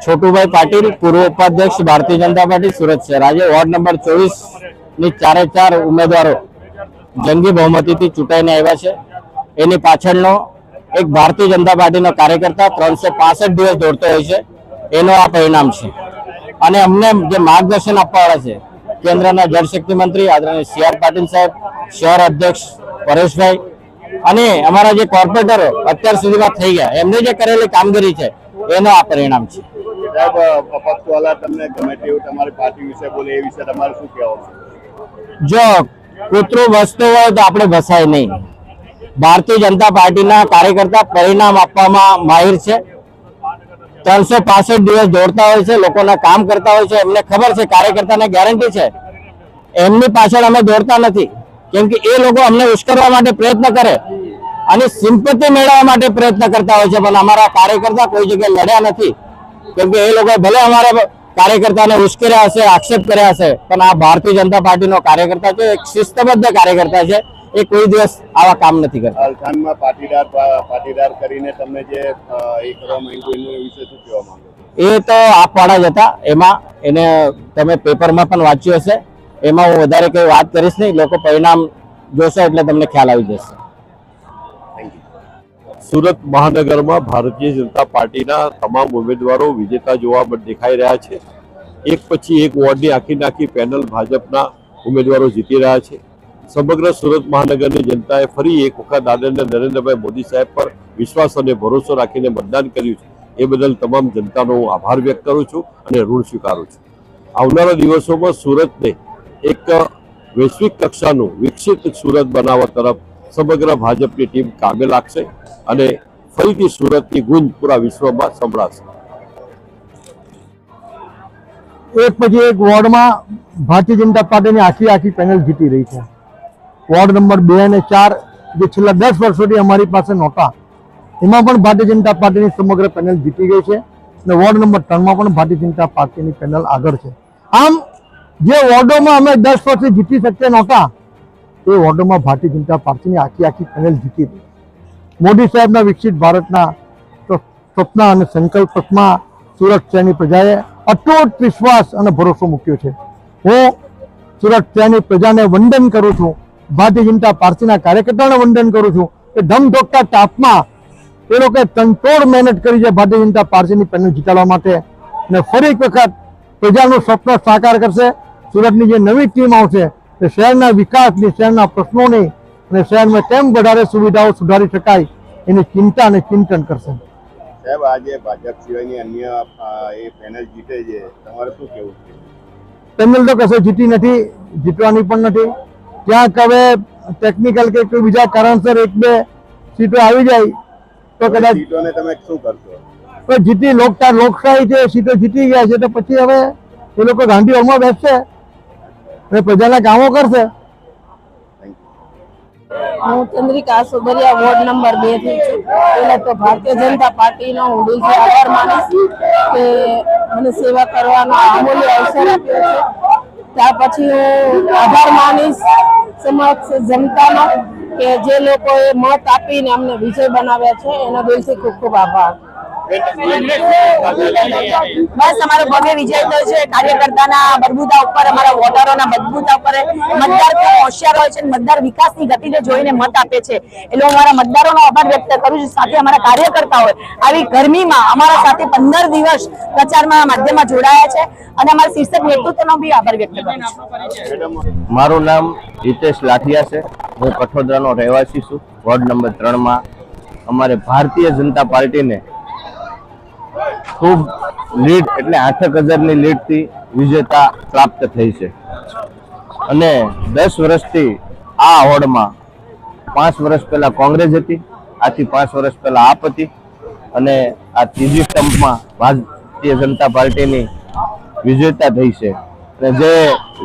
छोटूभाई पाटिल, पूर्व उपाध्यक्ष भारतीय जनता पार्टी सूरत शहर। आज वॉर्ड नंबर 24 ની 4 ઉમેદવારો જંગી બહુમતીથી ચૂંટાઈને આવ્યા છે। એની પાછળનો એક ભારતીય જનતા પાર્ટીનો કાર્યકર્તા 365 દિવસ દોડતો હોય છે, એનો આ પરિણામ છે। અને અમને જે માર્ગદર્શન આપવાવાળા છે કેન્દ્રના જળશક્તિ મંત્રી આદરણીય CR પાટીલ સાહેબ, શહેર અધ્યક્ષ પરેશભાઈ અને અમારા જે કોર્પોરેટરો અત્યાર સુધીમાં થઈ ગયા, એમને જે કરેલી કામગીરી છે એનો આ પરિણામ છે। સાહેબ, પક્ષવાળા તમને ગમે તેવું તમારી પાર્ટી વિશે બોલે, એ વિશે તમારે શું કહેવું છે? જો કૂતરું વસતું હોય તો આપણે ઘસાય નહીં। ભારતીય જનતા પાર્ટીના કાર્યકર્તા પરિણામ આપવામાં માહિર છે। 365 દિવસ દોડતા હોય છે, લોકોના કામ કરતા હોય છે, એમને ખબર છે, કાર્યકર્તાને ગેરંટી છે। એમની પાછળ અમે દોડતા નથી, કેમ કે એ લોકો અમને ઉશ્કેરવા માટે પ્રયત્ન કરે અને સિમ્પથી મેળવવા માટે પ્રયત્ન કરતા હોય છે, પણ અમારા કાર્યકર્તા કોઈ જગ્યાએ લડ્યા નથી, કેમ કે એ લોકો ભલે અમારા કાર્યકર્તાને ઉશ્કેર્યા હશે, આક્ષેપ કર્યા હશે, પણ આ ભારતીય જનતા પાર્ટીનો કાર્યકર્તા છે, એક શિસ્તબદ્ધ કાર્યકર્તા છે, એ કોઈ દિવસ આવા કામ નથી કરતા। અલથાણમાં પાટીદાર કરીને તમને જે એ કરવા માંગ્યું એના વિશે શું કહેવા માંગો? એ તો આપવાળા જ હતા, એમાં એને તમે પેપરમાં પણ વાંચ્યું હશે, એમાં હું વધારે કઈ વાત કરીશ નહીં। લોકો પરિણામ જોશે એટલે તમને ખ્યાલ આવી જશે। સુરત મહાનગરમાં ભારતીય જનતા પાર્ટીના તમામ ઉમેદવારો વિજેતા જોવા દેખાઈ રહ્યા છે। એક પછી એક વોર્ડની આખી પેનલ ભાજપના ઉમેદવારો જીતી રહ્યા છે। સમગ્ર સુરત મહાનગરની જનતાએ ફરી એક વખત આદરણીય નરેન્દ્રભાઈ મોદી સાહેબ પર વિશ્વાસ અને ભરોસો રાખીને મતદાન કર્યું છે, એ બદલ તમામ જનતાનો હું આભાર વ્યક્ત કરું છું અને ઋણ સ્વીકારું છું। આવનારા દિવસોમાં સુરતને એક વૈશ્વિક કક્ષાનું વિકસિત સુરત બનાવવા તરફ સમગ્ર ભાજપની ટીમ કામે લાગશે અને ફરીથી સુરતની ગુંજ પૂરા વિશ્વમાં સંભળાશે। એક પછી એક વોર્ડમાં ભારતીય જનતા પાર્ટીની આખી પેનલ જીતી રહી છે। વોર્ડ નંબર 2 અને 4 જે છેલ્લા 10 વર્ષોથી અમારી પાસે નહોતા, એમાં પણ ભારતીય જનતા પાર્ટીની સમગ્ર પેનલ જીતી ગઈ છે અને વોર્ડ નંબર 3માં પણ ભારતીય જનતા પાર્ટીની પેનલ આગળ છે। આમ જે વોર્ડોમાં અમે 10 વર્ષથી જીતી શકતા નહોતા, એ વોર્ડોમાં ભારતીય જનતા પાર્ટીની આખી પેનલ જીતી રહી છે। મોદી સાહેબના વિકસિત ભારતના સ્વપ્ન અને સંકલ્પમાં સુરત શહેરની પ્રજાએ અતૂટ વિશ્વાસ અને ભરોસો મૂક્યો છે। હું સુરત શહેરની પ્રજાને વંદન કરું છું, ભારતીય જનતા પાર્ટીના કાર્યકર્તાઓને વંદન કરું છું કે ધમધોકતા તાપમાં એ લોકોએ તનતોડ મહેનત કરી છે ભારતીય જનતા પાર્ટીની પેનલ જીતાડવા માટે, અને ફરી એક વખત પ્રજાનું સ્વપ્ન સાકાર કરશે। સુરતની જે નવી ટીમ આવશે એ શહેરના વિકાસની, શહેરના પ્રશ્નોની અને શહેરમાં કેમ વધારે સુવિધાઓ સુધારી શકાય એની ચિંતા અને ચિંતન કરશે। સાહેબ, આજે ભાજપ સિવાયની અન્ય એ પેનલ જીતે છે, તમારે શું કહેવું છે? પેનલ તો કશે જીતી નથી, જીતવાની પણ નથી। ક્યાંક હવે ટેકનિકલ કે કોઈ બીજા કારણસર 1-2 સીટો આવી જાય તો કદાચ સીટોને તમે શું કરશો? તો જીતી લોકશાહી છે, સીટો જીતી ગયા છે તો પછી હવે એ લોકો ગાંધી હોલમાં બેસશે અને પ્રજાના કામો કરશે। હું ચંદ્રિકા સુબરિયા વોર્ડ નંબર 2 થી છું। પહેલા તો ભારતીય જનતા પાર્ટીનો હું દિલથી આભાર માનીશ કે મને સેવા કરવાનો અમૂલ્ય અવસર આપ્યો છે। ત્યાર પછી હું આભાર માનીશ સમક્ષ જનતાનો કે જે લોકોએ મત આપીને અમને વિજય બનાવ્યા છે, એનો દિલથી ખૂબ ખૂબ આભાર। બસ અમારો ભવ્ય વિજય થયો છે કાર્યકર્તાના બળબૂતા ઉપર, અમારા વોટરોના બળબૂતા ઉપર। મતદાર ખૂબ હોશિયાર હોય છે, મતદાર વિકાસની ગતિને જોઈને મત આપે છે, એટલે હું અમારા મતદારોનો આભાર વ્યક્ત કરું છું। સાથે અમારા કાર્યકર્તાઓ આવી ગરમીમાં અમારા સાથે 15 દિવસ પ્રચારમાં માધ્યમમાં જોડાયા છે અને અમારા શીર્ષક નેતૃત્વનો બી આભાર વ્યક્ત કરું છું। મારું નામ હિતેશ લાઠિયા છે, હું કઠોદરાનો રહેવાસી છું। વોર્ડ નંબર 3માં અમારે ભારતીય જનતા પાર્ટીને ખૂબ લીડ એટલે 8,000ની લીડથી વિજેતા પ્રાપ્ત થઈ છે અને 10 વર્ષથી આ વોર્ડમાં 5 વર્ષ પહેલા કોંગ્રેસ હતી, આથી 5 વર્ષ પહેલા આપ હતી અને આ ત્રીજી ટર્મમાં ભારતીય જનતા પાર્ટીની વિજેતા થઈ છે। અને જે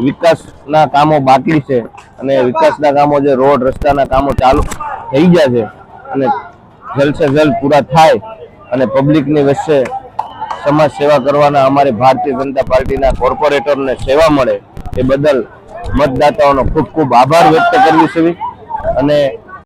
વિકાસના કામો બાકી છે અને વિકાસના કામો જે રોડ રસ્તાના કામો ચાલુ થઈ ગયા છે અને જલ્દ સે જલ્દ પૂરા થાય અને પબ્લિકની વચ્ચે સમાજ સેવા કરવાના અમારી ભારતીય જનતા પાર્ટીના કોર્પોરેટરને સેવા મળે એ બદલ મતદાતાઓનો ખૂબ ખૂબ આભાર વ્યક્ત કરવી છે અને